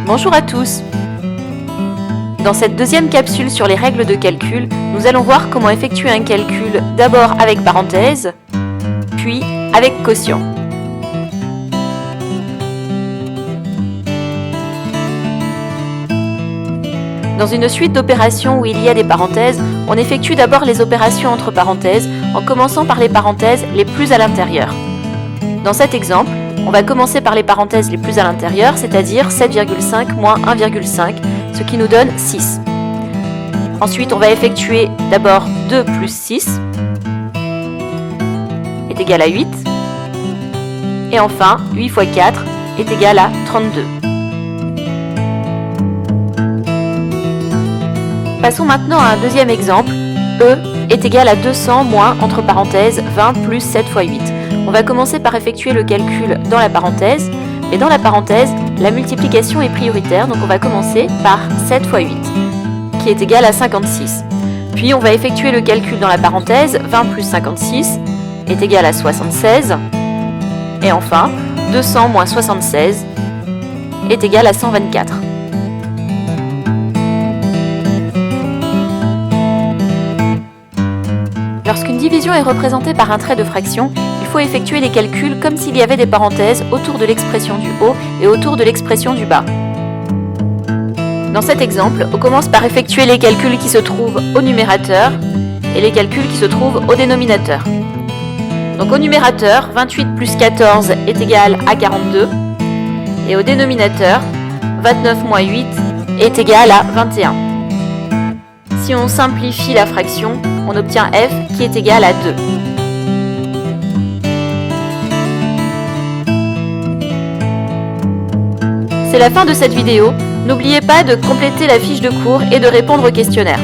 Bonjour à tous! Dans cette deuxième capsule sur les règles de calcul, nous allons voir comment effectuer un calcul d'abord avec parenthèse, puis avec quotient. Dans une suite d'opérations où il y a des parenthèses, on effectue d'abord les opérations entre parenthèses en commençant par les parenthèses les plus à l'intérieur. Dans cet exemple, on va commencer par les parenthèses les plus à l'intérieur, c'est-à-dire 7,5 moins 1,5, ce qui nous donne 6. Ensuite, on va effectuer d'abord 2 plus 6 est égal à 8. Et enfin, 8 fois 4 est égal à 32. Passons maintenant à un deuxième exemple. E est égal à 200 moins, entre parenthèses, 20 plus 7 fois 8. On va commencer par effectuer le calcul dans la parenthèse. Mais dans la parenthèse, la multiplication est prioritaire, donc on va commencer par 7 fois 8, qui est égal à 56. Puis on va effectuer le calcul dans la parenthèse. 20 plus 56 est égal à 76. Et enfin, 200 moins 76 est égal à 124. Lorsqu'une division est représentée par un trait de fraction, il faut effectuer les calculs comme s'il y avait des parenthèses autour de l'expression du haut et autour de l'expression du bas. Dans cet exemple, on commence par effectuer les calculs qui se trouvent au numérateur et les calculs qui se trouvent au dénominateur. Donc au numérateur, 28 plus 14 est égal à 42 et au dénominateur, 29 moins 8 est égal à 21. Si on simplifie la fraction, on obtient f qui est égal à 2. C'est la fin de cette vidéo. N'oubliez pas de compléter la fiche de cours et de répondre au questionnaire.